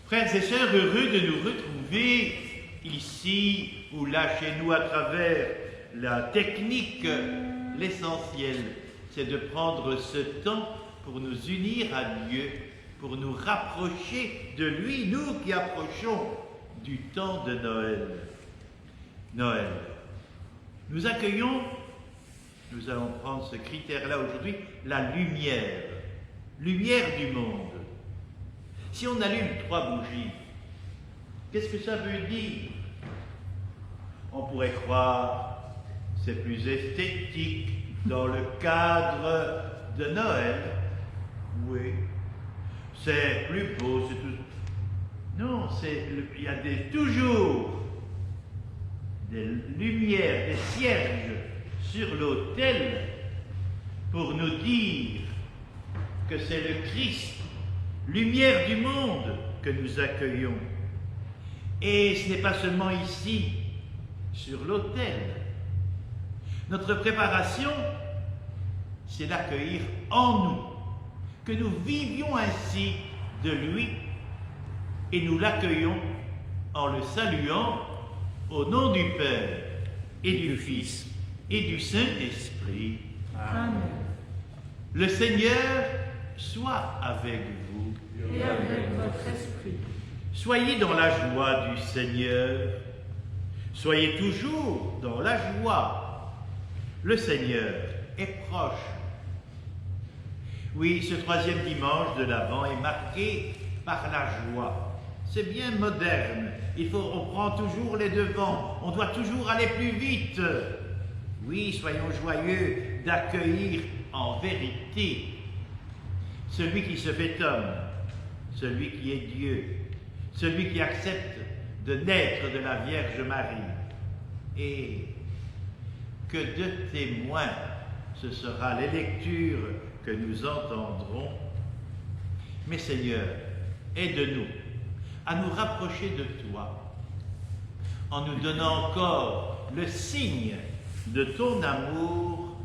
Frères et sœurs, heureux de nous retrouver ici ou là chez nous à travers la technique. L'essentiel, c'est de prendre ce temps pour nous unir à Dieu, pour nous rapprocher de lui, nous qui approchons du temps de Noël. Noël. Nous accueillons, nous allons prendre ce critère-là aujourd'hui, la lumière, lumière du monde. Si on allume 3 bougies, qu'est-ce que ça veut dire? On pourrait croire que c'est plus esthétique dans le cadre de Noël. Oui, c'est plus beau, c'est tout. Non, il y a toujours des lumières, des cierges sur l'autel pour nous dire que c'est le Christ, lumière du monde, que nous accueillons. Et ce n'est pas seulement ici, sur l'autel. Notre préparation, c'est d'accueillir en nous, que nous vivions ainsi de lui, et nous l'accueillons en le saluant au nom du Père, et du Fils, et du Saint-Esprit. Amen. Le Seigneur soit avec vous. Et avec votre esprit. Soyez dans la joie du Seigneur. Soyez toujours dans la joie. Le Seigneur est proche. Oui, ce 3e dimanche de l'Avent est marqué par la joie. C'est bien moderne. On prend toujours les devants. On doit toujours aller plus vite. Oui, soyons joyeux d'accueillir en vérité celui qui se fait homme, celui qui est Dieu, celui qui accepte de naître de la Vierge Marie. Et que de témoins, ce sera les lectures que nous entendrons. Mais Seigneur, aide-nous à nous rapprocher de toi, en nous donnant encore le signe de ton amour,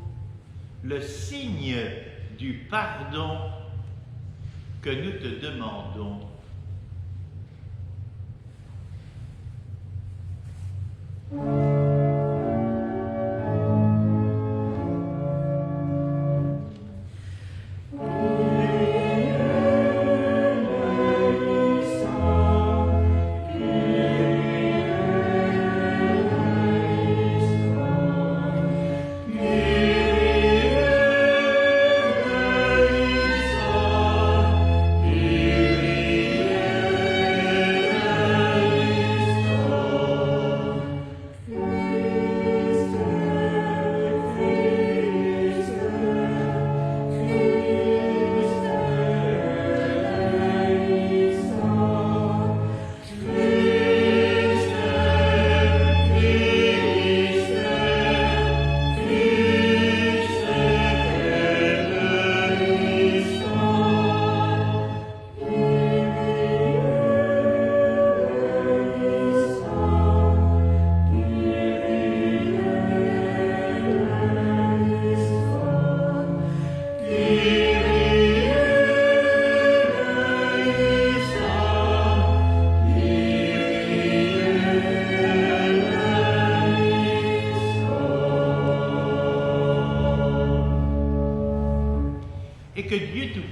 le signe du pardon que nous te demandons. Kyrie eleison,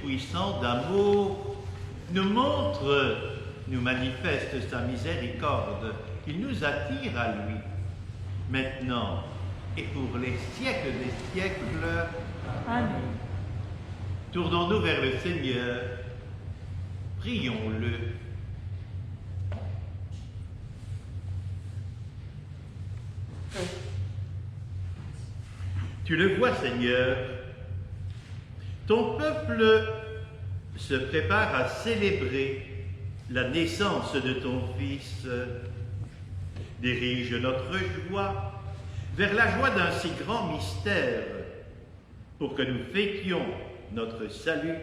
Tout-Puissant d'amour nous montre, nous manifeste sa miséricorde. Il nous attire à lui, maintenant et pour les siècles des siècles. Amen. Tournons-nous vers le Seigneur, prions-le. Tu le vois, Seigneur, ton peuple se prépare à célébrer la naissance de ton Fils. Dirige notre joie vers la joie d'un si grand mystère, pour que nous fêtions notre salut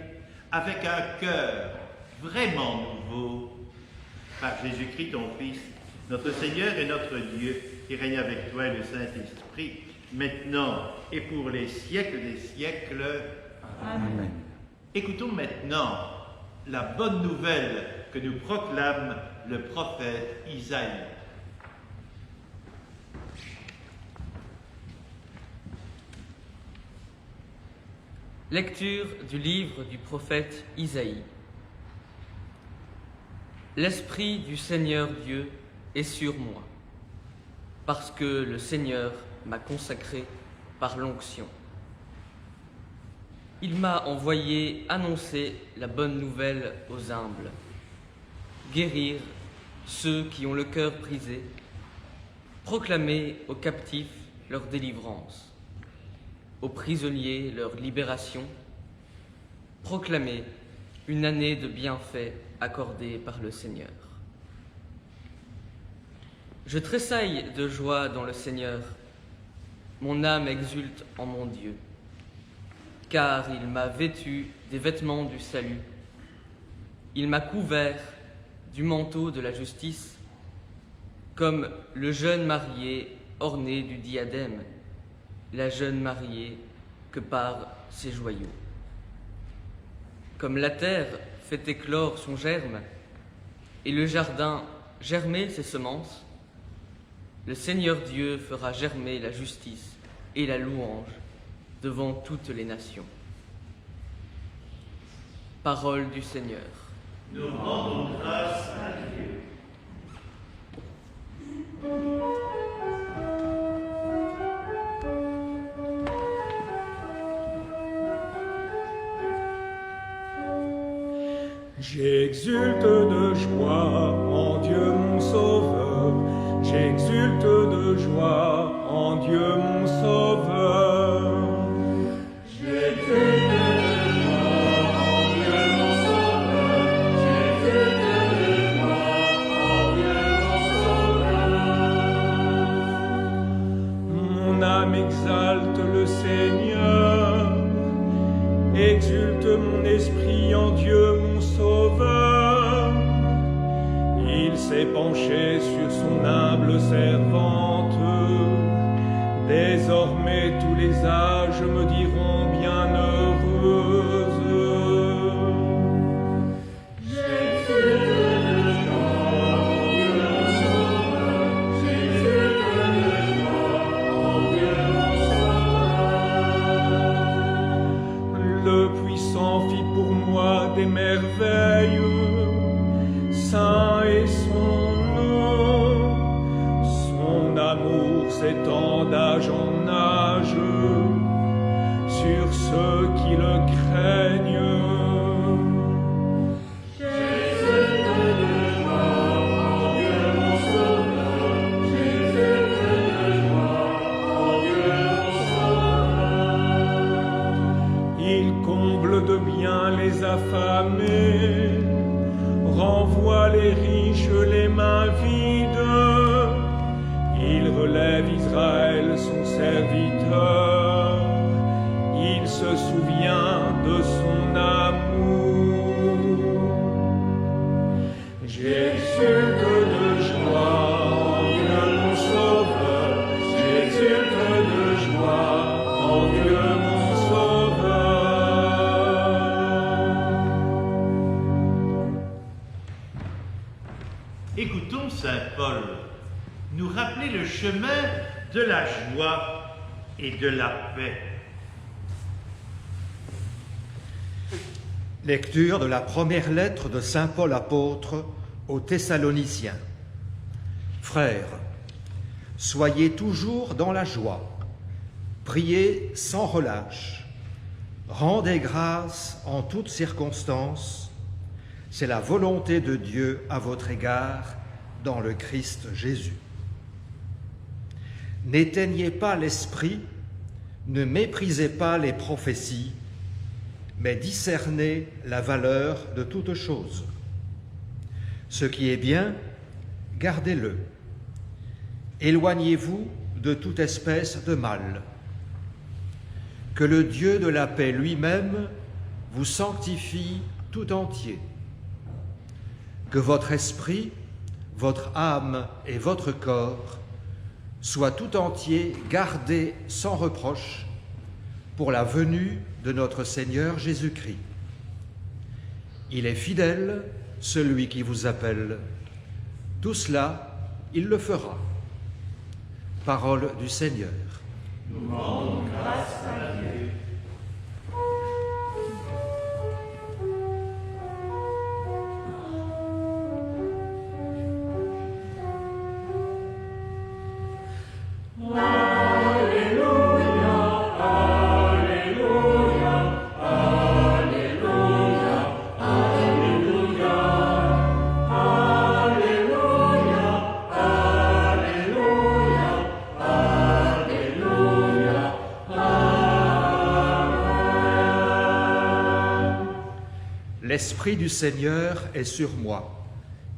avec un cœur vraiment nouveau. Par Jésus-Christ, ton Fils, notre Seigneur et notre Dieu, qui règne avec toi et le Saint-Esprit, maintenant et pour les siècles des siècles. Amen. Écoutons maintenant la bonne nouvelle que nous proclame le prophète Isaïe. Lecture du livre du prophète Isaïe. L'Esprit du Seigneur Dieu est sur moi, parce que le Seigneur m'a consacré par l'onction. Il m'a envoyé annoncer la bonne nouvelle aux humbles, guérir ceux qui ont le cœur brisé, proclamer aux captifs leur délivrance, aux prisonniers leur libération, proclamer une année de bienfaits accordée par le Seigneur. Je tressaille de joie dans le Seigneur, mon âme exulte en mon Dieu, car il m'a vêtu des vêtements du salut, il m'a couvert du manteau de la justice, comme le jeune marié orné du diadème, la jeune mariée que par ses joyaux. Comme la terre fait éclore son germe et le jardin germer ses semences, le Seigneur Dieu fera germer la justice et la louange devant toutes les nations. Parole du Seigneur. Nous rendons grâce à Dieu. J'exulte de joie en Dieu mon Sauveur, j'exulte de joie en Dieu mon Sauveur. J'exulte de joie en Dieu mon Sauveur, j'exulte de joie en Dieu mon Sauveur. Mon âme exalte le Seigneur, exulte mon esprit en Dieu mon Sauveur. Il s'est penché sur son humble servante. Désormais tous les âges me diront bienheureuse. J'exulte de joie en Dieu mon Sauveur, j'exulte de joie en Dieu mon Sauveur. Le puissant fit pour moi des merveilles, saint est son nom. Son amour s'étend d'âge en âge sur ceux qui le craignent. J'exulte de joie en Dieu mon Sauveur, j'exulte de joie en Dieu mon Sauveur. Il comble de bien les affamés, renvoie les riches les mains vides. Il relève Israël son serviteur, il se souvient de son amour. J'exulte de joie en Dieu mon Sauveur, j'exulte de joie en Dieu mon Sauveur. Écoutons Saint Paul nous rappeler le chemin de la joie et de la paix. Lecture de la première lettre de saint Paul apôtre aux Thessaloniciens. Frères, soyez toujours dans la joie, priez sans relâche, rendez grâce en toutes circonstances, c'est la volonté de Dieu à votre égard dans le Christ Jésus. N'éteignez pas l'esprit, ne méprisez pas les prophéties, mais discernez la valeur de toute chose. Ce qui est bien, gardez-le. Éloignez-vous de toute espèce de mal. Que le Dieu de la paix lui-même vous sanctifie tout entier. Que votre esprit, votre âme et votre corps soient tout entiers gardés sans reproche pour la venue de notre Seigneur Jésus-Christ. Il est fidèle, celui qui vous appelle. Tout cela, il le fera. Parole du Seigneur. Nous rendons grâce à Dieu. L'Esprit du Seigneur est sur moi.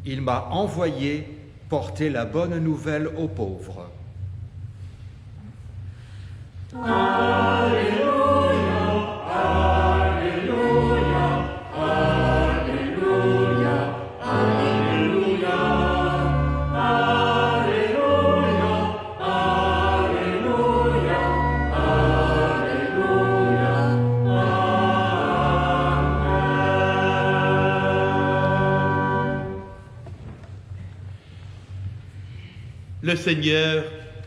Il m'a envoyé porter la bonne nouvelle aux pauvres. Le Seigneur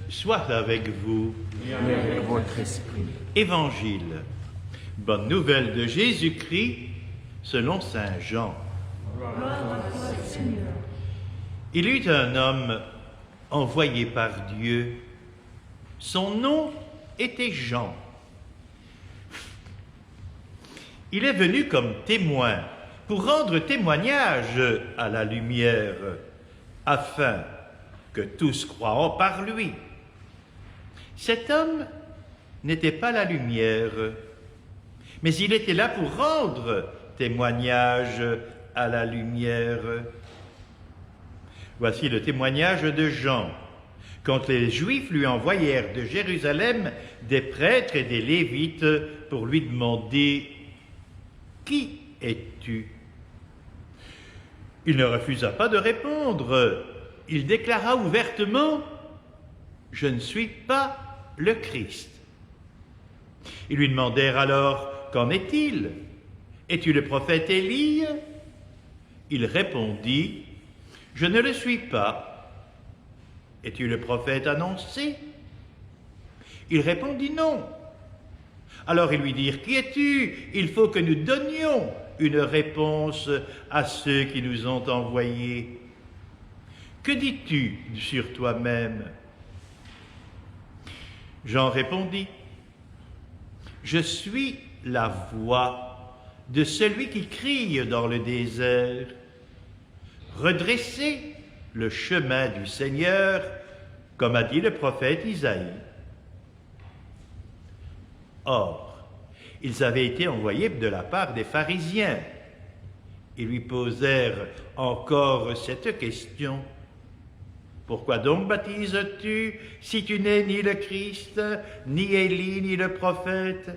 soit avec vous. Et avec votre esprit. Évangile. Bonne nouvelle de Jésus-Christ selon saint Jean. Gloire à toi, Seigneur. Il eut un homme envoyé par Dieu. Son nom était Jean. Il est venu comme témoin pour rendre témoignage à la lumière, afin que tous croient par lui. Cet homme n'était pas la lumière, mais il était là pour rendre témoignage à la lumière. Voici le témoignage de Jean, quand les Juifs lui envoyèrent de Jérusalem des prêtres et des Lévites pour lui demander « Qui es-tu » Il ne refusa pas de répondre. Il déclara ouvertement « Je ne suis pas le Christ ». Ils lui demandèrent alors « Qu'en est-il? Es-tu le prophète Élie ?» Il répondit « Je ne le suis pas. Es-tu le prophète annoncé ?» Il répondit « Non. » Alors ils lui dirent « Qui es-tu? Il faut que nous donnions une réponse à ceux qui nous ont envoyés. Que dis-tu sur toi-même » Jean répondit « Je suis la voix de celui qui crie dans le désert. Redressez le chemin du Seigneur, comme a dit le prophète Isaïe. » Or, ils avaient été envoyés de la part des pharisiens. Ils lui posèrent encore cette question. « Pourquoi donc baptises-tu si tu n'es ni le Christ, ni Élie, ni le prophète ?»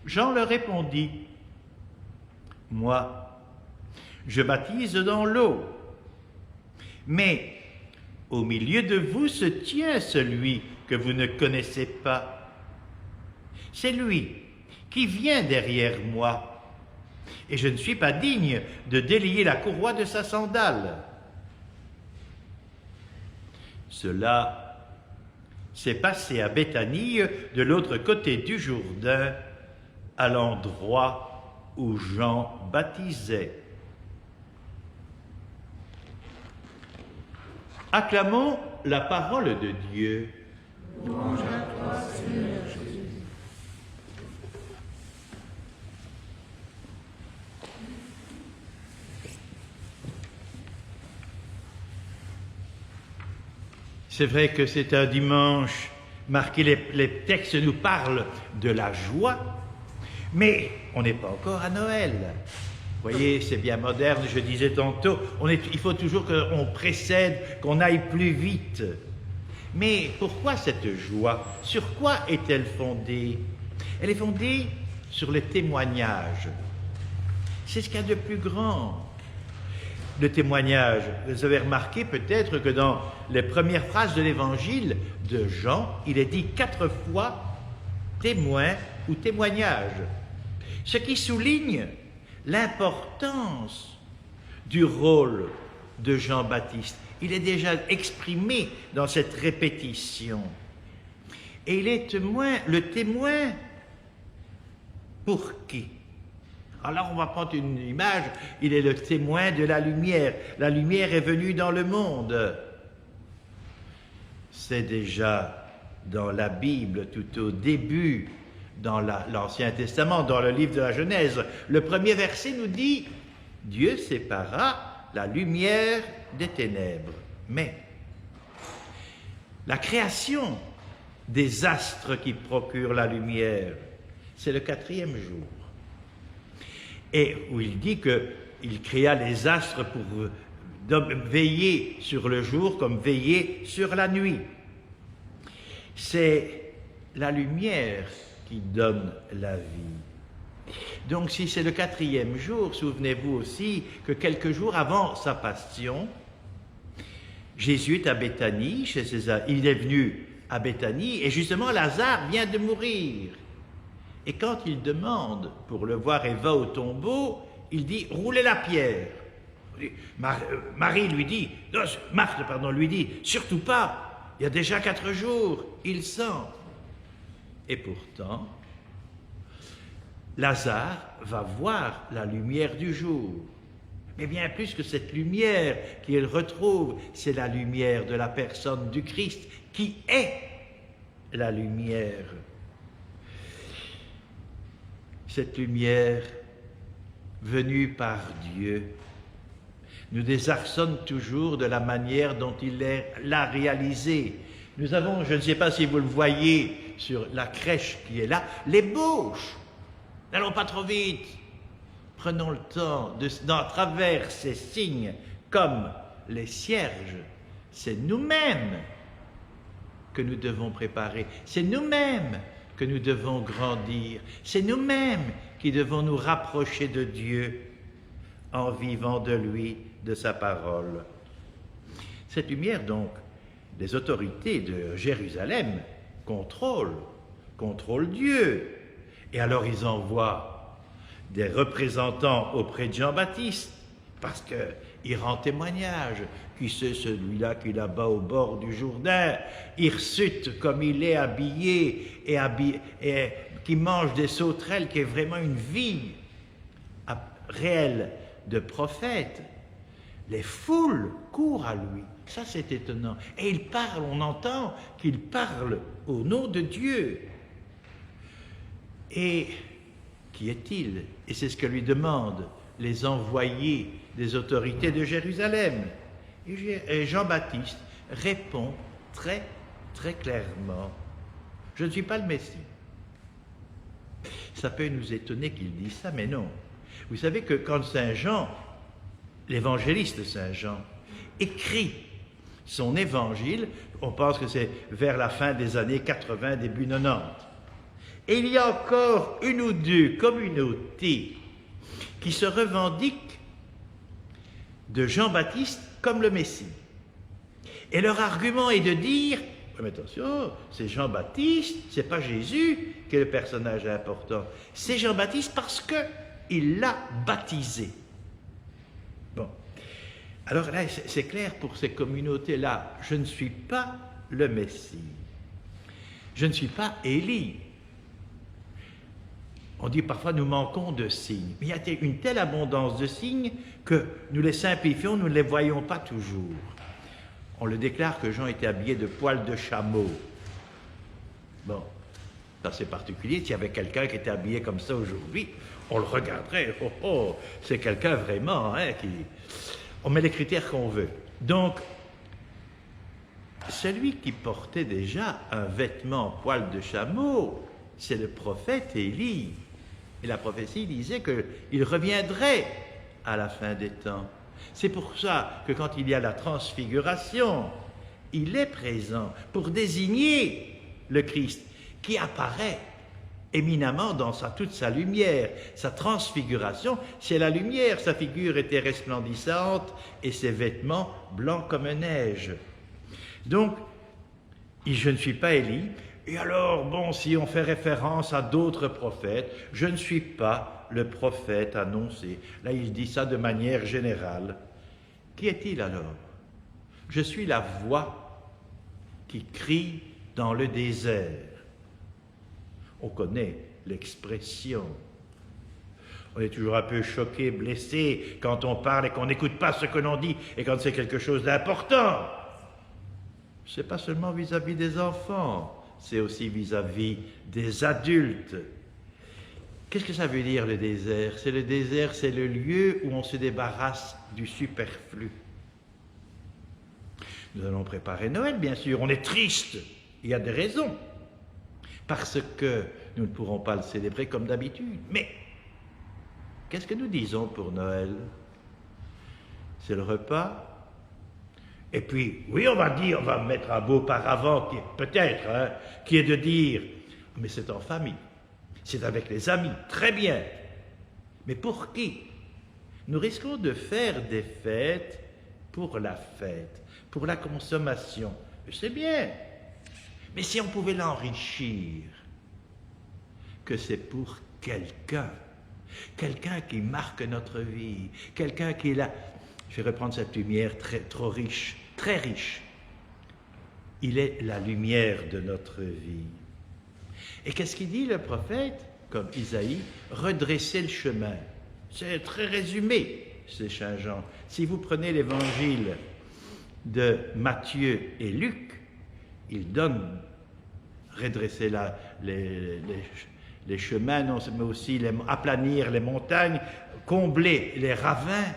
Jean leur répondit, « Moi, je baptise dans l'eau, mais au milieu de vous se tient celui que vous ne connaissez pas. C'est lui qui vient derrière moi, et je ne suis pas digne de délier la courroie de sa sandale. » Cela s'est passé à Béthanie, de l'autre côté du Jourdain, à l'endroit où Jean baptisait. Acclamons la parole de Dieu. Louange à toi, Seigneur Jésus. C'est vrai que c'est un dimanche marqué, les textes nous parlent de la joie, mais on n'est pas encore à Noël. Vous voyez, c'est bien moderne, je disais tantôt, il faut toujours qu'on précède, qu'on aille plus vite. Mais pourquoi cette joie? Sur quoi est-elle fondée? Elle est fondée sur le témoignage. C'est ce qu'il y a de plus grand. Le témoignage. Vous avez remarqué peut-être que dans les premières phrases de l'évangile de Jean, il est dit 4 fois témoin ou témoignage. Ce qui souligne l'importance du rôle de Jean-Baptiste. Il est déjà exprimé dans cette répétition. Et il est le témoin pour qui? Alors on va prendre une image, il est le témoin de la lumière. La lumière est venue dans le monde. C'est déjà dans la Bible, tout au début, dans l'Ancien Testament, dans le livre de la Genèse. Le premier verset nous dit « Dieu sépara la lumière des ténèbres. » Mais la création des astres qui procurent la lumière, c'est le 4e jour. Et où il dit qu'il créa les astres pour veiller sur le jour comme veiller sur la nuit. C'est la lumière qui donne la vie. Donc si c'est le 4e jour, souvenez-vous aussi que quelques jours avant sa passion, Jésus est à Béthanie, chez César. Il est venu à Béthanie et justement Lazare vient de mourir. Et quand il demande pour le voir et va au tombeau, il dit « roulez la pierre ». Marthe lui dit « surtout pas, il y a déjà 4 jours, il sent ». Et pourtant, Lazare va voir la lumière du jour. Mais bien plus que cette lumière qu'il retrouve, c'est la lumière de la personne du Christ qui est la lumière. Cette lumière venue par Dieu nous désarçonne toujours de la manière dont il l'a réalisée. Nous avons, je ne sais pas si vous le voyez sur la crèche qui est là, l'ébauche. N'allons pas trop vite. Prenons le temps d'à travers ces signes, comme les cierges, c'est nous-mêmes que nous devons préparer. C'est nous-mêmes que nous devons grandir. C'est nous-mêmes qui devons nous rapprocher de Dieu en vivant de lui, de sa parole. Cette lumière, donc, les autorités de Jérusalem contrôlent Dieu. Et alors ils envoient des représentants auprès de Jean-Baptiste, parce qu'il rend témoignage. Qui c'est celui-là qui est là-bas au bord du Jourdain, hirsute comme il est habillé, et qui mange des sauterelles, qui est vraiment une vie réelle de prophète. Les foules courent à lui. Ça, c'est étonnant. Et il parle, on entend qu'il parle au nom de Dieu. Et qui est-il? Et c'est ce que lui demandent les envoyés des autorités de Jérusalem. Et Jean-Baptiste répond très, très clairement, « Je ne suis pas le Messie. » Ça peut nous étonner qu'il dise ça, mais non. Vous savez que quand Saint Jean, l'évangéliste Saint Jean, écrit son évangile, on pense que c'est vers la fin des années 80, début 90. Et il y a encore 1 ou 2 communautés qui se revendiquent de Jean-Baptiste comme le Messie. Et leur argument est de dire, mais attention, c'est Jean-Baptiste, c'est pas Jésus qui est le personnage important. C'est Jean-Baptiste parce qu'il l'a baptisé. Bon. Alors là, c'est clair pour ces communautés-là, je ne suis pas le Messie. Je ne suis pas Élie. On dit parfois nous manquons de signes. Mais il y a une telle abondance de signes que nous les simplifions, nous ne les voyons pas toujours. On le déclare que Jean était habillé de poils de chameau. Bon, ça c'est particulier. S'il y avait quelqu'un qui était habillé comme ça aujourd'hui, on le regarderait. Oh, oh, c'est quelqu'un vraiment, hein, qui... On met les critères qu'on veut. Donc, celui qui portait déjà un vêtement en poil de chameau, c'est le prophète Élie. Et la prophétie disait qu'il reviendrait à la fin des temps. C'est pour ça que quand il y a la transfiguration, il est présent pour désigner le Christ qui apparaît éminemment dans toute sa lumière. Sa transfiguration, c'est la lumière. Sa figure était resplendissante et ses vêtements blancs comme neige. Donc, je ne suis pas Élie. Et alors, bon, si on fait référence à d'autres prophètes, je ne suis pas le prophète annoncé. Là, il dit ça de manière générale. Qui est-il alors? Je suis la voix qui crie dans le désert. On connaît l'expression. On est toujours un peu choqué, blessé quand on parle et qu'on n'écoute pas ce que l'on dit et quand c'est quelque chose d'important. C'est pas seulement vis-à-vis des enfants, c'est aussi vis-à-vis des adultes. Qu'est-ce que ça veut dire le désert? Le désert, c'est le lieu où on se débarrasse du superflu. Nous allons préparer Noël, bien sûr. On est triste, il y a des raisons, parce que nous ne pourrons pas le célébrer comme d'habitude. Mais qu'est-ce que nous disons pour Noël? C'est le repas. Et puis, oui, on va mettre un beau paravent, peut-être, hein, qui est de dire, mais c'est en famille, c'est avec les amis, très bien. Mais pour qui? Nous risquons de faire des fêtes pour la fête, pour la consommation. C'est bien. Mais si on pouvait l'enrichir, que c'est pour quelqu'un qui marque notre vie, quelqu'un qui est là. Je vais reprendre cette lumière trop riche, très riche. Il est la lumière de notre vie. Et qu'est-ce qu'il dit le prophète? Comme Isaïe, redresser le chemin. C'est très résumé, c'est changeant. Si vous prenez l'évangile de Matthieu et Luc, il donne redresser les chemins, non, mais aussi aplanir les montagnes, combler les ravins,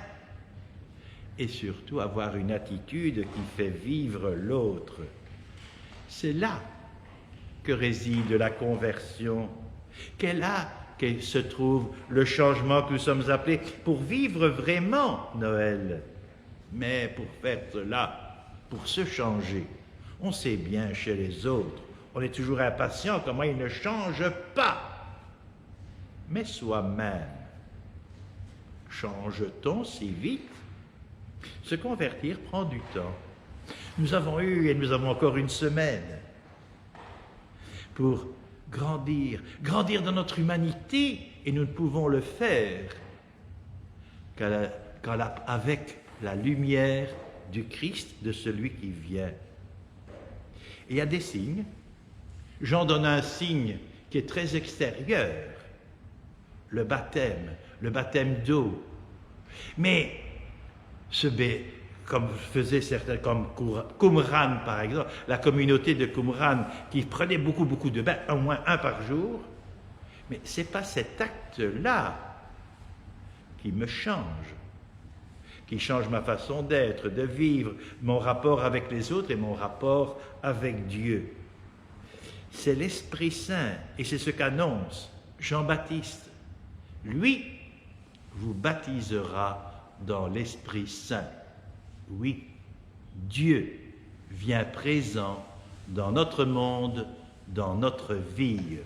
et surtout avoir une attitude qui fait vivre l'autre. C'est là que réside la conversion, qu'est là que se trouve le changement que nous sommes appelés pour vivre vraiment Noël. Mais pour faire cela, pour se changer, on sait bien chez les autres, on est toujours impatient comment ils ne changent pas. Mais soi-même, change-t-on si vite? Se convertir prend du temps. Nous avons eu et nous avons encore une semaine pour grandir dans notre humanité, et nous ne pouvons le faire qu'avec la lumière du Christ, de celui qui vient. Et il y a des signes. Jean donne un signe qui est très extérieur, le baptême d'eau. Mais comme faisaient certains, comme Qumran par exemple, la communauté de Qumran qui prenait beaucoup de bains, au moins un par jour, mais ce n'est pas cet acte-là qui me change, qui change ma façon d'être, de vivre, mon rapport avec les autres et mon rapport avec Dieu. C'est l'Esprit Saint, et c'est ce qu'annonce Jean-Baptiste. Lui vous baptisera dans l'Esprit Saint. Oui, Dieu vient présent dans notre monde, dans notre vie.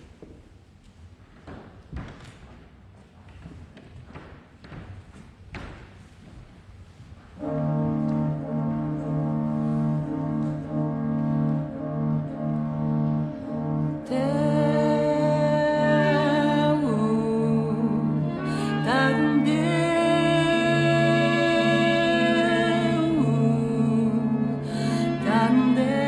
Tandere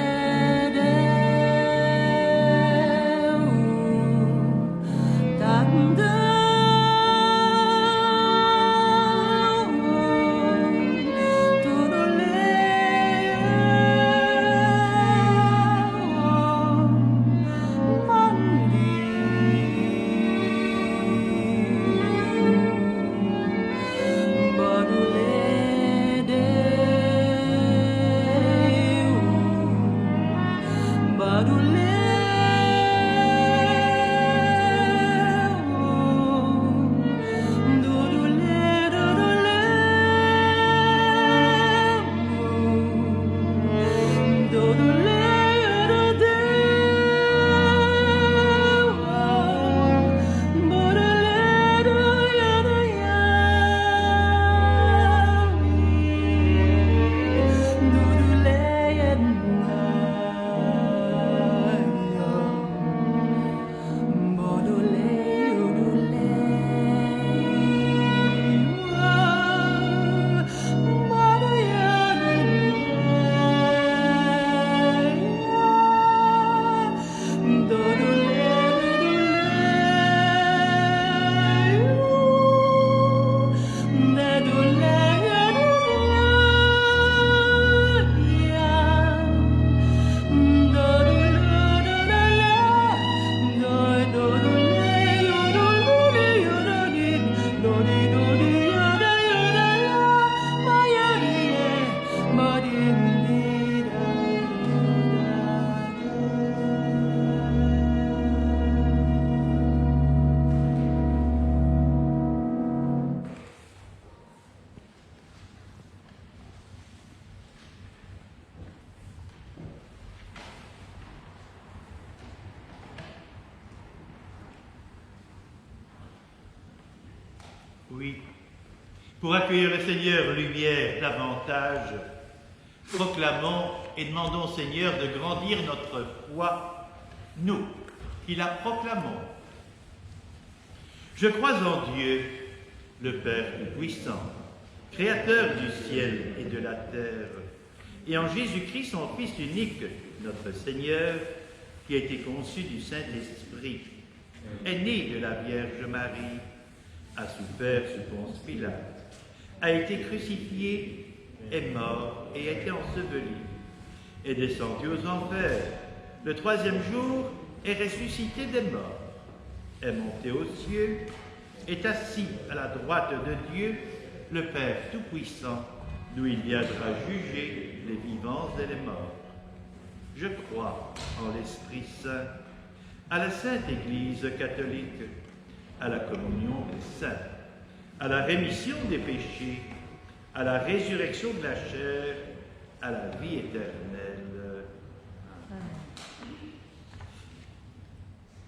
Oui, pour accueillir le Seigneur lumière davantage, proclamons et demandons au Seigneur de grandir notre foi, nous qui la proclamons. Je crois en Dieu, le Père Tout-Puissant, Créateur du ciel et de la terre, et en Jésus-Christ, son Fils unique, notre Seigneur, qui a été conçu du Saint-Esprit, est né de la Vierge Marie, a souffert sous Ponce Pilate, a été crucifié, est mort et a été enseveli, est descendu aux enfers, le troisième jour est ressuscité des morts, est monté aux cieux, est assis à la droite de Dieu, le Père Tout-Puissant, d'où il viendra juger les vivants et les morts. Je crois en l'Esprit Saint, à la Sainte Église catholique, à la communion des saints, à la rémission des péchés, à la résurrection de la chair, à la vie éternelle.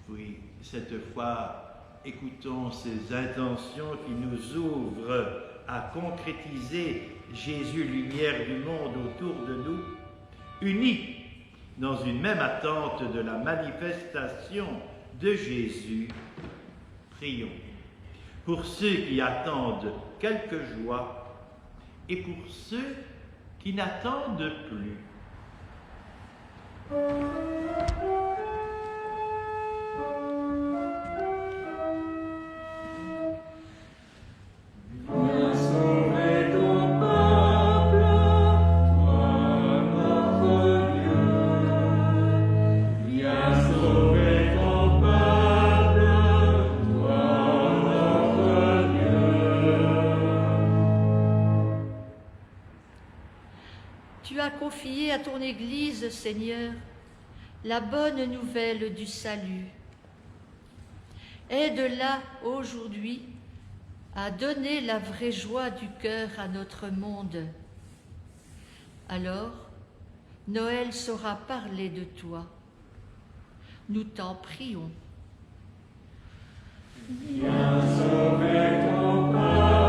Oui, cette fois, écoutons ces intentions qui nous ouvrent à concrétiser Jésus, lumière du monde autour de nous, unis dans une même attente de la manifestation de Jésus. Prions pour ceux qui attendent quelque joie et pour ceux qui n'attendent plus. Confier à ton Église, Seigneur, la bonne nouvelle du salut. Aide-la aujourd'hui à donner la vraie joie du cœur à notre monde. Alors, Noël saura parler de toi. Nous t'en prions. Viens sauver ton peuple.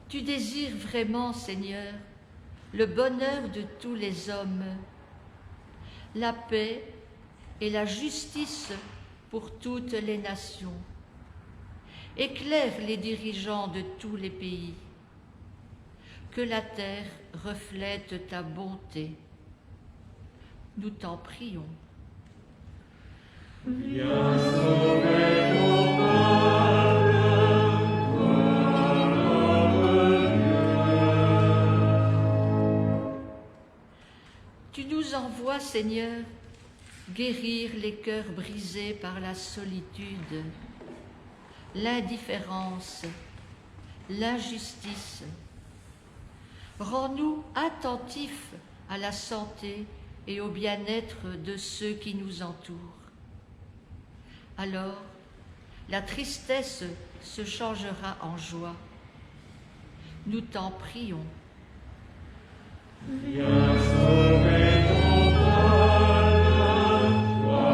Tu désires vraiment, Seigneur, le bonheur de tous les hommes, la paix et la justice pour toutes les nations. Éclaire les dirigeants de tous les pays. Que la terre reflète ta bonté. Nous t'en prions. Viens sauver ton peuple. Tu nous envoies, Seigneur, guérir les cœurs brisés par la solitude, l'indifférence, l'injustice. Rends-nous attentifs à la santé et au bien-être de ceux qui nous entourent. Alors, la tristesse se changera en joie. Nous t'en prions. Viens sauver ton peuple, toi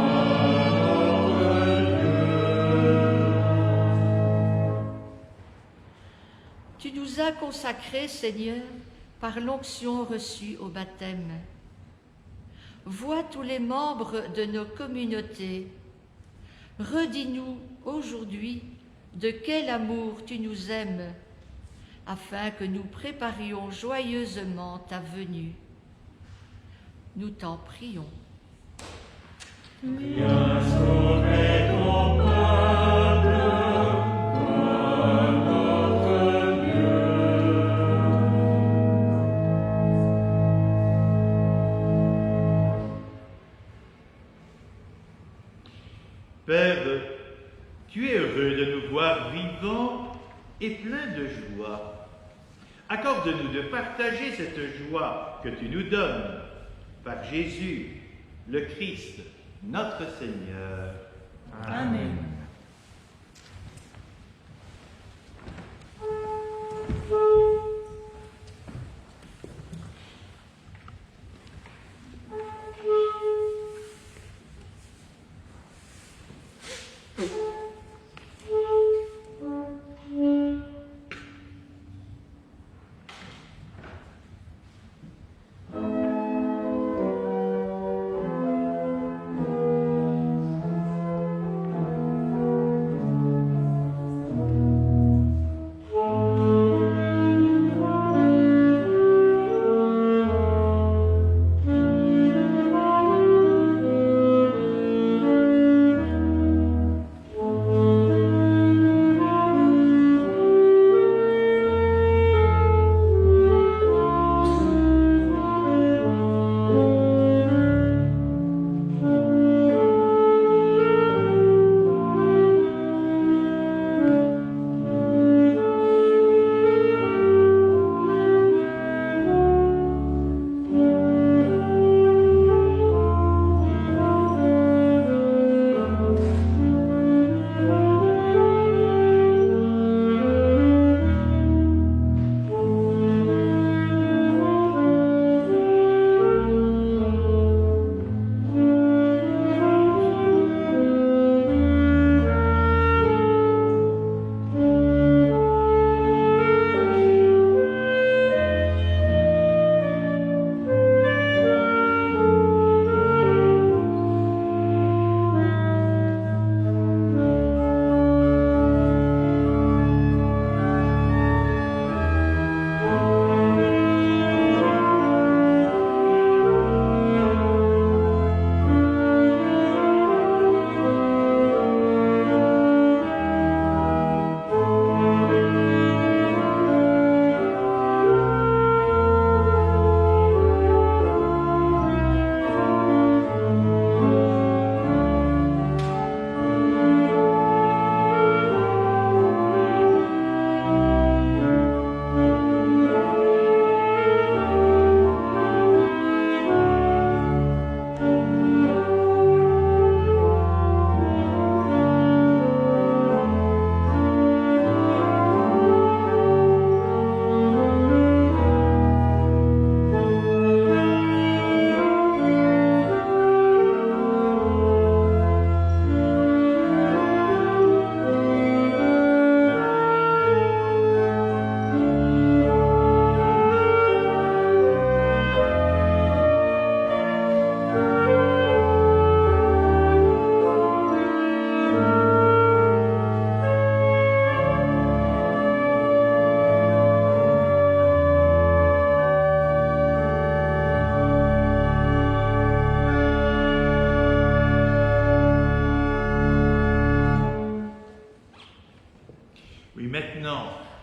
notre Dieu. Tu nous as consacrés, Seigneur, par l'onction reçue au baptême. Vois tous les membres de nos communautés. Redis-nous aujourd'hui de quel amour tu nous aimes, afin que nous préparions joyeusement ta venue. Nous t'en prions. Viens sauver ton peuple, toi notre Dieu. Père, tu es heureux de nous voir vivants et pleins de joie. Accorde-nous de partager cette joie que tu nous donnes par Jésus, le Christ, notre Seigneur. Amen.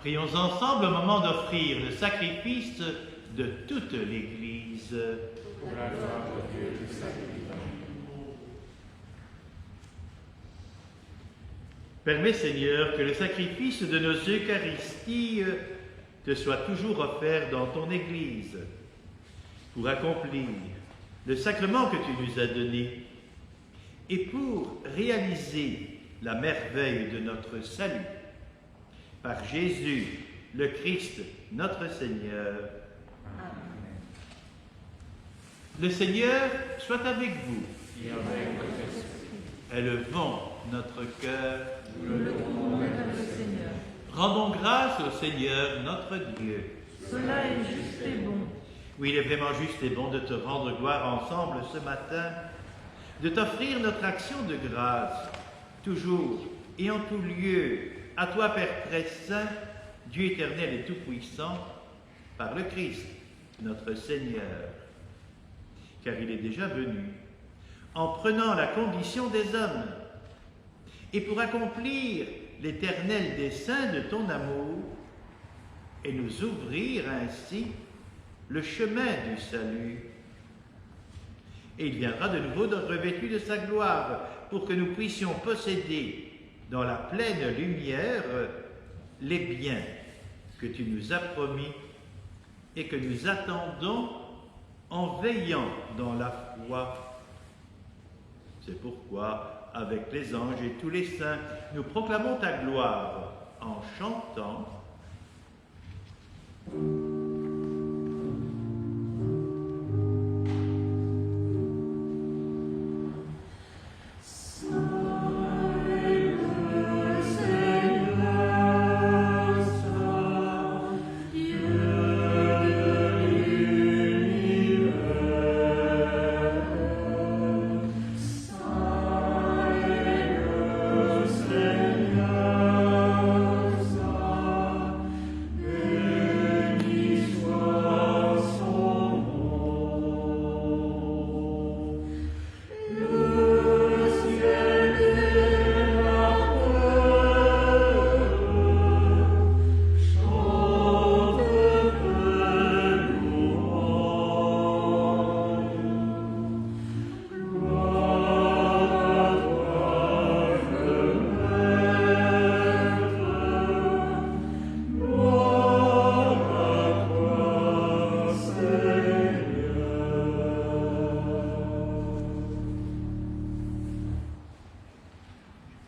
Prions ensemble au moment d'offrir le sacrifice de toute l'Église. Pour la gloire de Dieu, du salut. Permets, Seigneur, que le sacrifice de nos Eucharisties te soit toujours offert dans ton Église pour accomplir le sacrement que tu nous as donné et pour réaliser la merveille de notre salut. Par Jésus, le Christ, notre Seigneur. Amen. Le Seigneur soit avec vous. Et avec votre esprit. Élevons notre cœur. Nous le tournons vers le Seigneur. Rendons grâce au Seigneur, notre Dieu. Cela est juste et bon. Oui, il est vraiment juste et bon de te rendre gloire ensemble ce matin, de t'offrir notre action de grâce, toujours et en tout lieu, à toi, Père très saint, Dieu éternel et tout-puissant, par le Christ, notre Seigneur. Car il est déjà venu, en prenant la condition des hommes, et pour accomplir l'éternel dessein de ton amour, et nous ouvrir ainsi le chemin du salut. Et il viendra de nouveau revêtu de sa gloire, pour que nous puissions posséder dans la pleine lumière les biens que tu nous as promis et que nous attendons en veillant dans la foi. C'est pourquoi, avec les anges et tous les saints, nous proclamons ta gloire en chantant.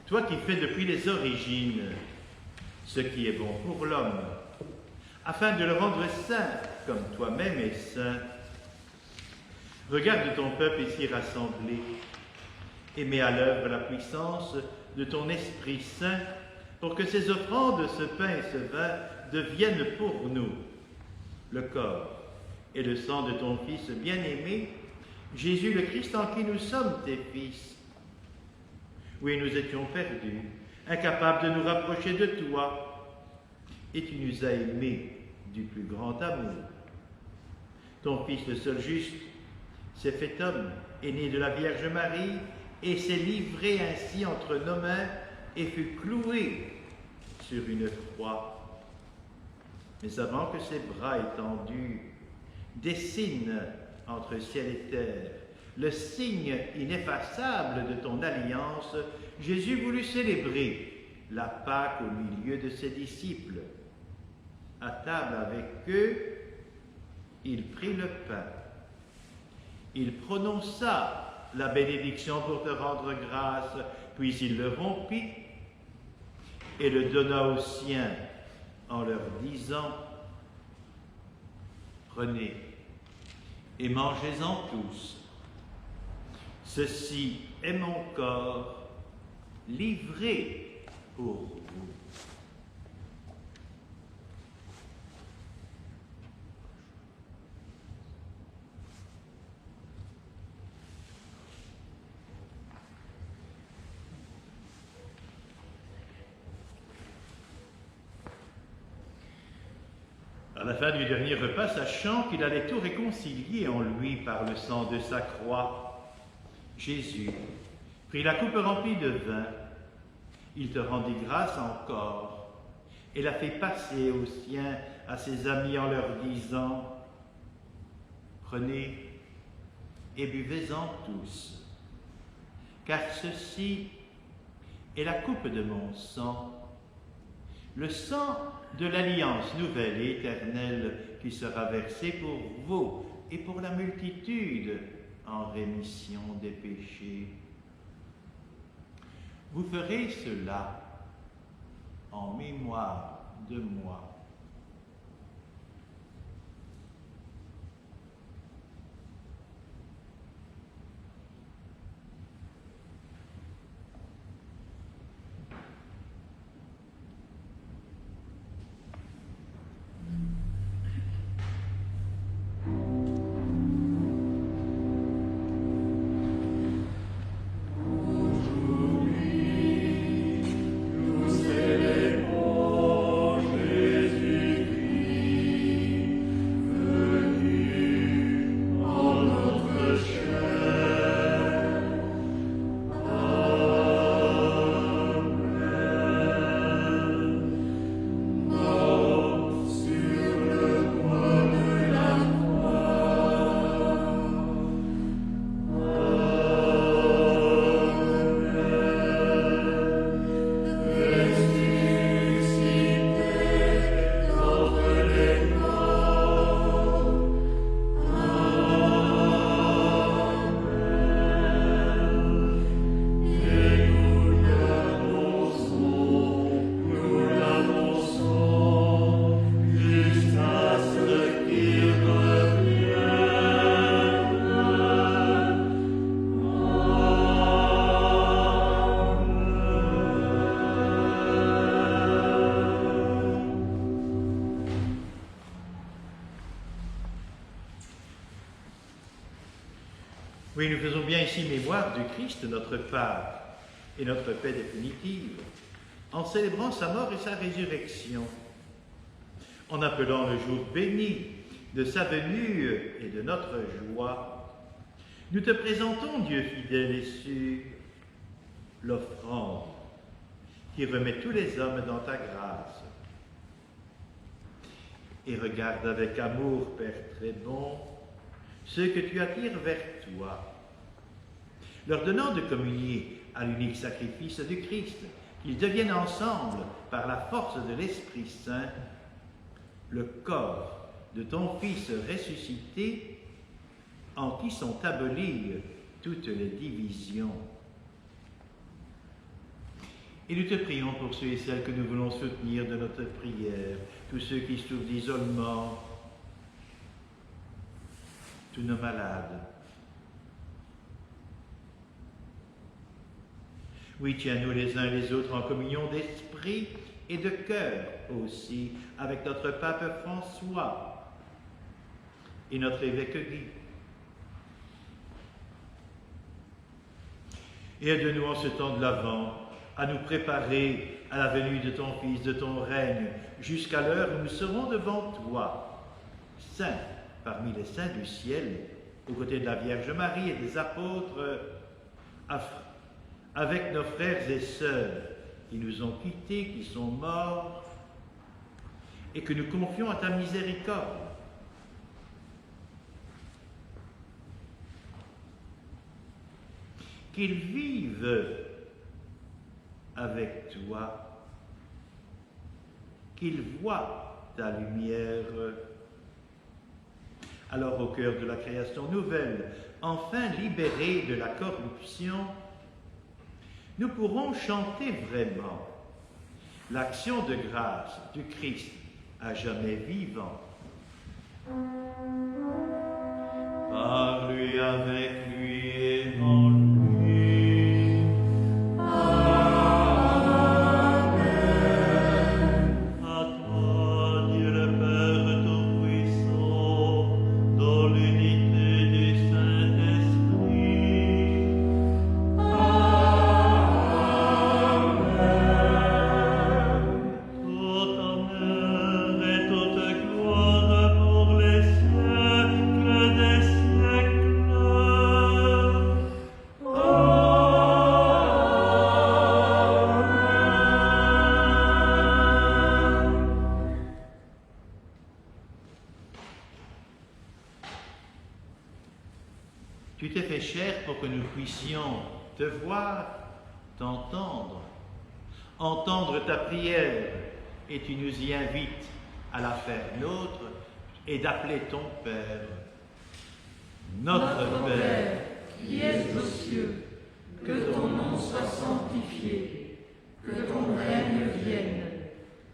Toi qui fais depuis les origines ce qui est bon pour l'homme, afin de le rendre saint comme toi-même es saint, regarde ton peuple ici rassemblé et mets à l'œuvre la puissance de ton Esprit Saint pour que ces offrandes, ce pain et ce vin deviennent pour nous le corps et le sang de ton Fils bien-aimé, Jésus le Christ, en qui nous sommes tes fils. Oui, nous étions perdus, incapables de nous rapprocher de toi, et tu nous as aimés du plus grand amour. Ton Fils, le seul juste, s'est fait homme, est né de la Vierge Marie, et s'est livré ainsi entre nos mains, et fut cloué sur une croix. Mais avant que ses bras étendus dessinent entre ciel et terre le signe ineffaçable de ton alliance, Jésus voulut célébrer la Pâque au milieu de ses disciples. À table avec eux, il prit le pain. Il prononça la bénédiction pour te rendre grâce, puis il le rompit et le donna aux siens en leur disant : prenez et mangez-en tous. Ceci est mon corps livré pour vous. À la fin du dernier repas, sachant qu'il allait tout réconcilier en lui par le sang de sa croix, Jésus prit la coupe remplie de vin, il te rendit grâce encore, et la fait passer aux siens, à ses amis en leur disant « Prenez et buvez-en tous, car ceci est la coupe de mon sang, le sang de l'alliance nouvelle et éternelle qui sera versé pour vous et pour la multitude en rémission des péchés. Vous ferez cela en mémoire de moi. » Oui, nous faisons bien ici mémoire du Christ, notre Pâque et notre paix définitive, en célébrant sa mort et sa résurrection, en appelant le jour béni de sa venue et de notre joie. Nous te présentons, Dieu fidèle et sûr, l'offrande qui remet tous les hommes dans ta grâce. Et regarde avec amour, Père très bon, ceux que tu attires vers toi, leur donnant de communier à l'unique sacrifice du Christ, qu'ils deviennent ensemble, par la force de l'Esprit Saint, le corps de ton Fils ressuscité, en qui sont abolies toutes les divisions. Et nous te prions pour ceux et celles que nous voulons soutenir de notre prière, tous ceux qui souffrent d'isolement, tous nos malades. Oui, tiens-nous les uns et les autres en communion d'esprit et de cœur aussi, avec notre pape François et notre évêque Guy. Et aide-nous en ce temps de l'Avent à nous préparer à la venue de ton Fils, de ton règne, jusqu'à l'heure où nous serons devant toi, saints parmi les saints du ciel, aux côtés de la Vierge Marie et des apôtres, avec nos frères et sœurs qui nous ont quittés, qui sont morts, et que nous confions à ta miséricorde. Qu'ils vivent avec toi, qu'ils voient ta lumière. Alors, au cœur de la création nouvelle, enfin libérés de la corruption, nous pourrons chanter vraiment l'action de grâce du Christ à jamais vivant. Par lui, avec lui et en lui. Gloire pour les siècles des siècles. pour que nous puissions te voir, t'entendre, entendre ta prière, et tu nous y invites à la faire nôtre et d'appeler ton Père. Notre Père, qui es aux cieux, que ton nom soit sanctifié, que ton règne vienne,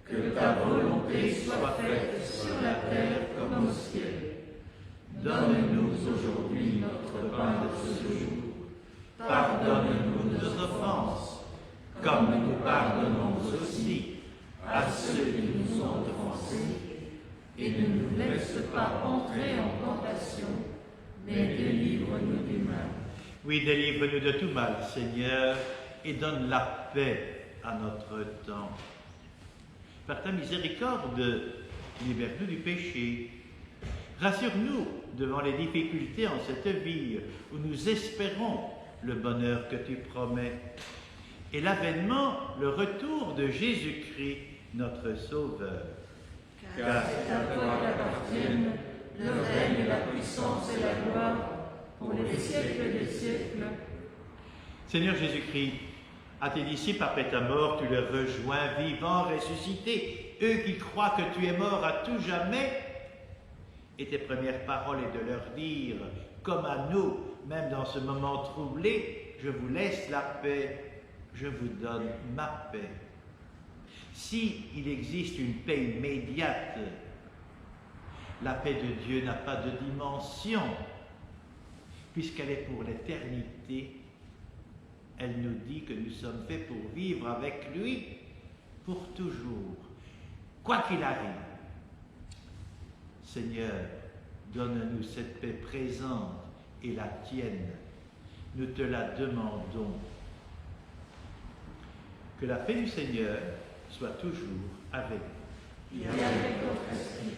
que ta volonté soit faite sur la terre comme au ciel. Donne-nous aujourd'hui notre pain de ce jour. Pardonne-nous nos offenses, comme nous pardonnons aussi à ceux qui nous ont offensés. Et ne nous laisse pas entrer en tentation, mais délivre-nous du mal. Oui, délivre-nous de tout mal, Seigneur, et donne la paix à notre temps. Par ta miséricorde, libère-nous du péché. Rassure-nous devant les difficultés en cette vie où nous espérons le bonheur que tu promets et l'avènement, le retour de Jésus-Christ, notre Sauveur. Car c'est à toi qu'appartiennent le règne, la puissance et la gloire pour les siècles des siècles. Seigneur Jésus-Christ, à tes disciples après ta mort, tu les rejoins vivants, ressuscités, eux qui croient que tu es mort à tout jamais. Et tes premières paroles est de leur dire, comme à nous, même dans ce moment troublé, je vous laisse la paix, je vous donne ma paix. Si il existe une paix immédiate, la paix de Dieu n'a pas de dimension, puisqu'elle est pour l'éternité. Elle nous dit que nous sommes faits pour vivre avec lui pour toujours, quoi qu'il arrive. Seigneur, donne-nous cette paix présente et la tienne. Nous te la demandons. Que la paix du Seigneur soit toujours avec nous.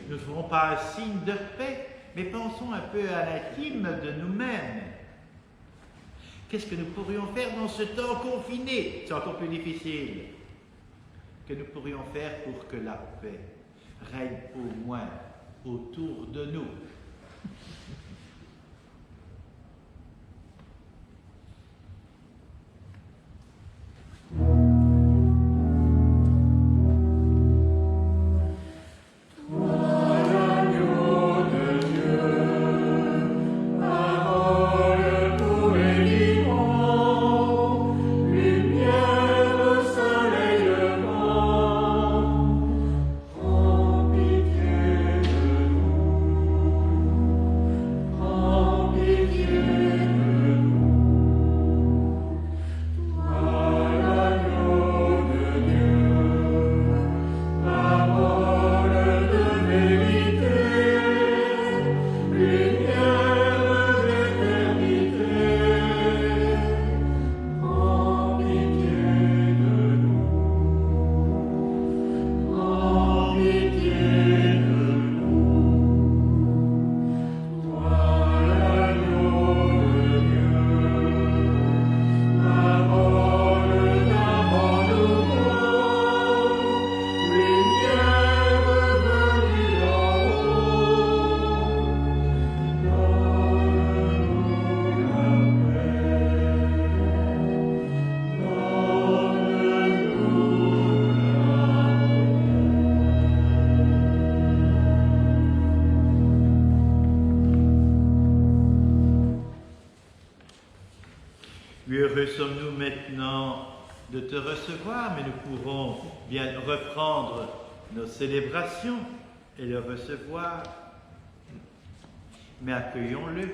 Nous ne ferons pas un signe de paix, mais pensons un peu à l'intime de nous-mêmes. Qu'est-ce que nous pourrions faire dans ce temps confiné? C'est encore plus difficile. Que nous pourrions faire pour que la paix règne au moins autour de nous. Heureux sommes-nous maintenant de te recevoir, mais nous pourrons bien reprendre nos célébrations et le recevoir. Mais accueillons-le.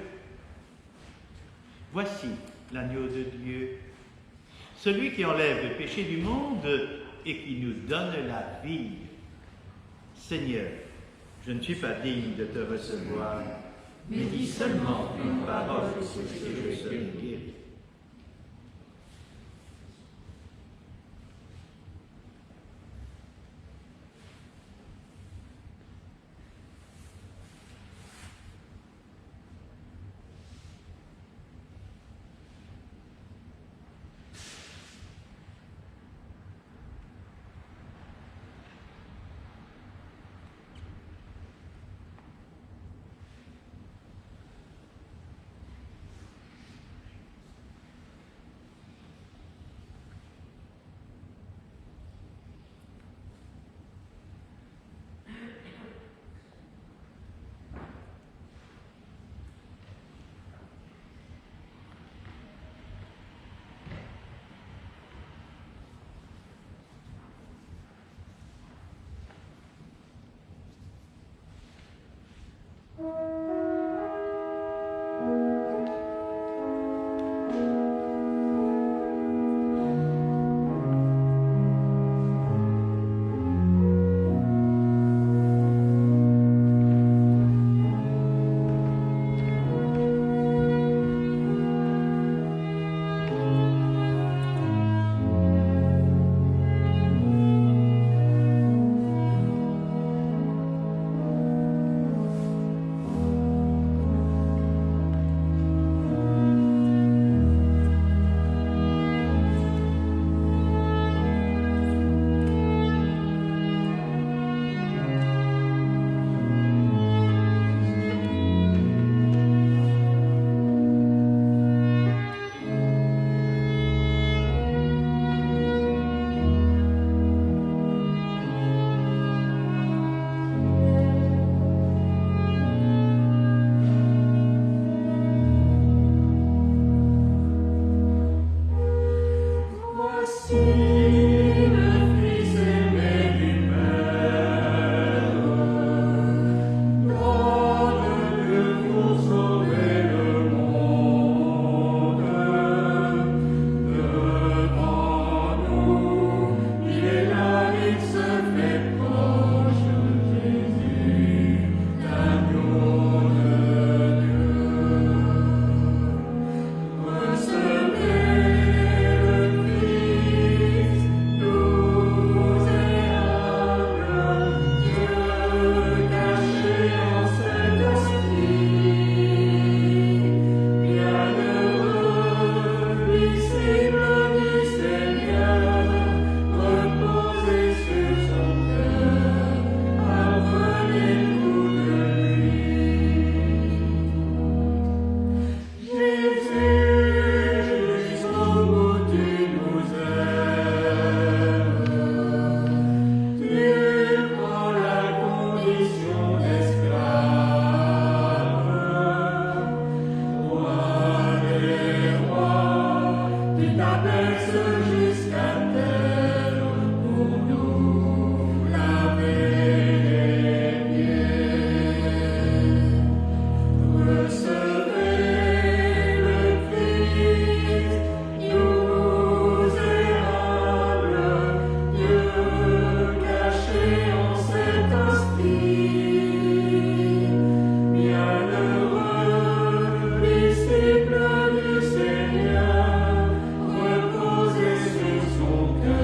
Voici l'agneau de Dieu, celui qui enlève le péché du monde et qui nous donne la vie. Seigneur, je ne suis pas digne de te recevoir, mais dis seulement une parole et je serai guéri. Disciples du Seigneur, reposez sur son cœur.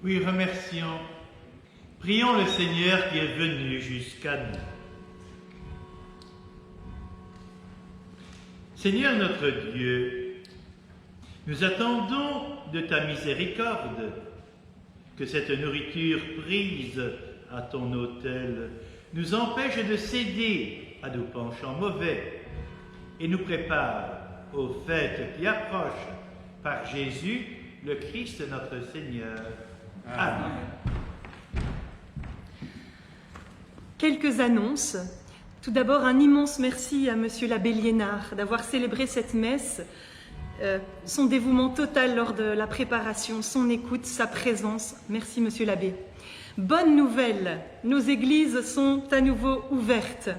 Oui, remercions. Prions le Seigneur qui est venu jusqu'à nous. Seigneur notre Dieu, nous attendons de ta miséricorde que cette nourriture prise à ton autel nous empêche de céder à nos penchants mauvais et nous prépare aux fêtes qui approchent par Jésus, le Christ notre Seigneur. Amen. Quelques annonces. Tout d'abord, un immense merci à Monsieur l'abbé Liénard d'avoir célébré cette messe. Son dévouement total lors de la préparation, son écoute, sa présence. Merci Monsieur l'abbé. Bonne nouvelle, nos églises sont à nouveau ouvertes.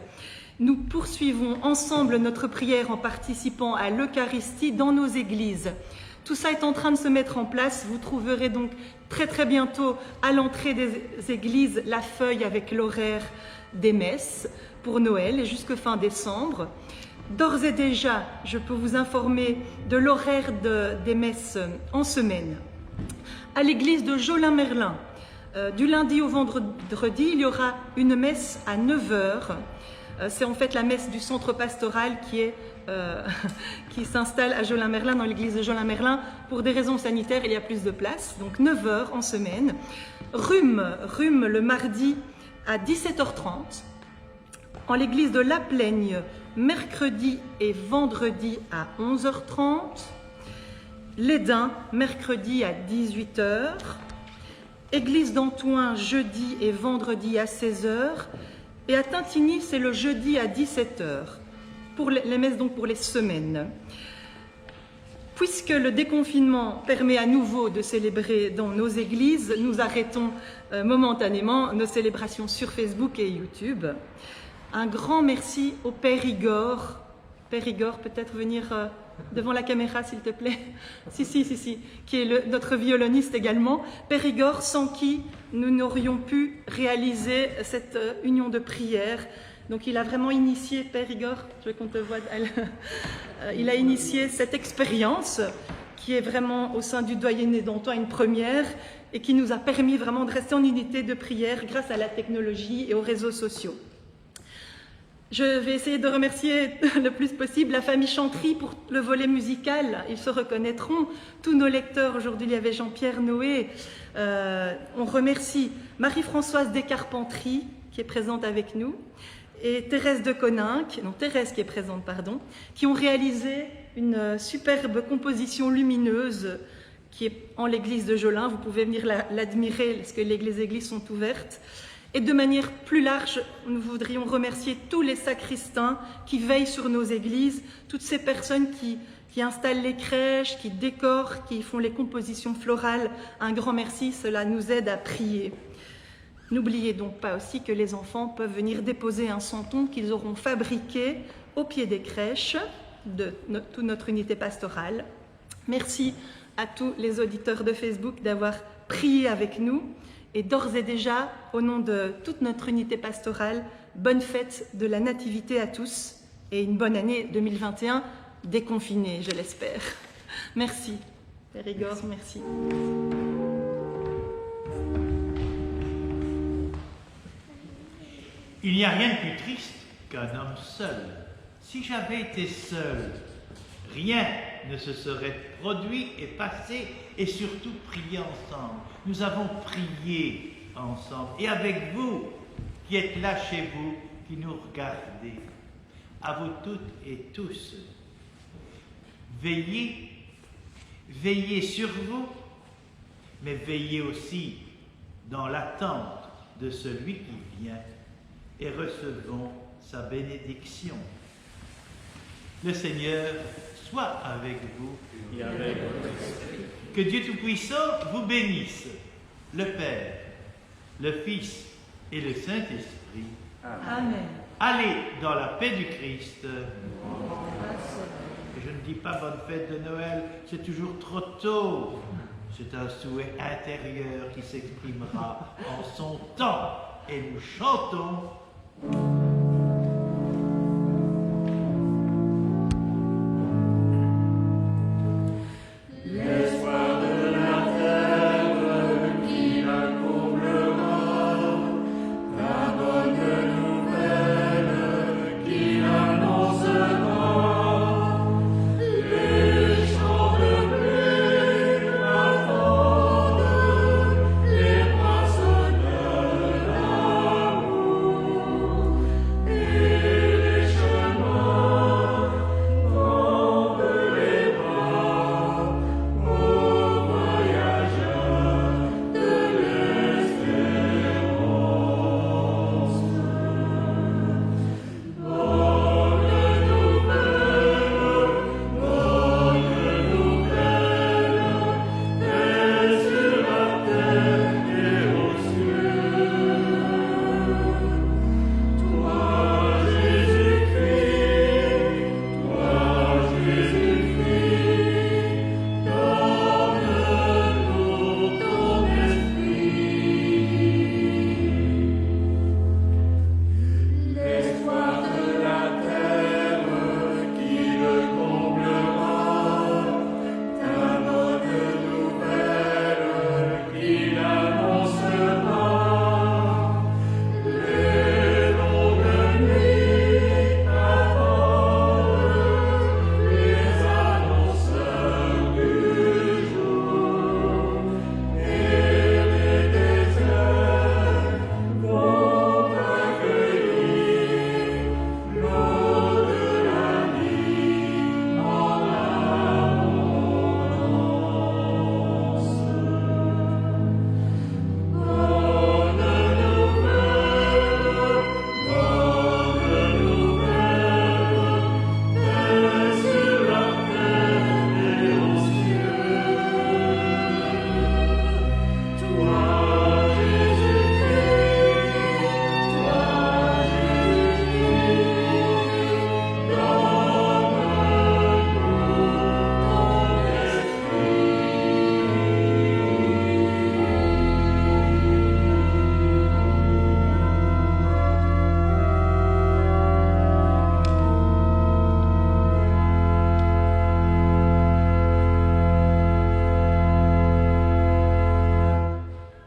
Nous poursuivons ensemble notre prière en participant à l'Eucharistie dans nos églises. Tout ça est en train de se mettre en place. Vous trouverez donc très bientôt à l'entrée des églises la feuille avec l'horaire des messes pour Noël et jusqu'à fin décembre. D'ores et déjà, je peux vous informer de l'horaire des messes en semaine. À l'église de Jolin-Merlin, du lundi au vendredi, il y aura une messe à 9h. C'est en fait la messe du centre pastoral qui s'installe à Jolin-Merlin, dans l'église de Jolin-Merlin. Pour des raisons sanitaires, il y a plus de place, donc 9h en semaine. Rhume le mardi à 17h30. En l'église de La Plaigne, mercredi et vendredi à 11h30. L'Édin, mercredi à 18h. Église d'Antoin, jeudi et vendredi à 16h. Et à Tintigny, c'est le jeudi à 17h. Pour les messes, donc pour les semaines. Puisque le déconfinement permet à nouveau de célébrer dans nos églises, nous arrêtons momentanément nos célébrations sur Facebook et YouTube. Un grand merci au Père Igor. Père Igor, peut-être venir devant la caméra, s'il te plaît. Si, qui est notre violoniste également. Père Igor, sans qui nous n'aurions pu réaliser cette union de prière. Donc il a vraiment initié, Père Igor, je veux qu'on te voie, il a initié cette expérience qui est vraiment au sein du doyenné d'Antoine une première et qui nous a permis vraiment de rester en unité de prière grâce à la technologie et aux réseaux sociaux. Je vais essayer de remercier le plus possible la famille Chantry pour le volet musical. Ils se reconnaîtront. Tous nos lecteurs, aujourd'hui il y avait Jean-Pierre Noé. On remercie Marie-Françoise Descarpentries qui est présente avec nous et Thérèse de Coninck, non Thérèse qui est présente, pardon, qui ont réalisé une superbe composition lumineuse qui est en l'église de Jolin. Vous pouvez venir l'admirer parce que les églises sont ouvertes. Et de manière plus large, nous voudrions remercier tous les sacristains qui veillent sur nos églises, toutes ces personnes qui installent les crèches, qui décorent, qui font les compositions florales. Un grand merci, cela nous aide à prier. N'oubliez donc pas aussi que les enfants peuvent venir déposer un santon qu'ils auront fabriqué au pied des crèches de toute notre unité pastorale. Merci à tous les auditeurs de Facebook d'avoir prié avec nous. Et d'ores et déjà, au nom de toute notre unité pastorale, bonne fête de la Nativité à tous et une bonne année 2021 déconfinée, je l'espère. Merci. Père Igor, merci. Il n'y a rien de plus triste qu'un homme seul. Si j'avais été seul, rien ne se serait produit et passé, et surtout prié ensemble. Nous avons prié ensemble, et avec vous, qui êtes là chez vous, qui nous regardez, à vous toutes et tous, veillez sur vous, mais veillez aussi dans l'attente de celui qui vient, et recevons sa bénédiction. Le Seigneur soit avec vous et avec votre esprit. Que Dieu Tout-Puissant vous bénisse, le Père, le Fils et le Saint-Esprit. Amen. Allez dans la paix du Christ. Et je ne dis pas bonne fête de Noël, c'est toujours trop tôt. C'est un souhait intérieur qui s'exprimera en son temps. Et nous chantons.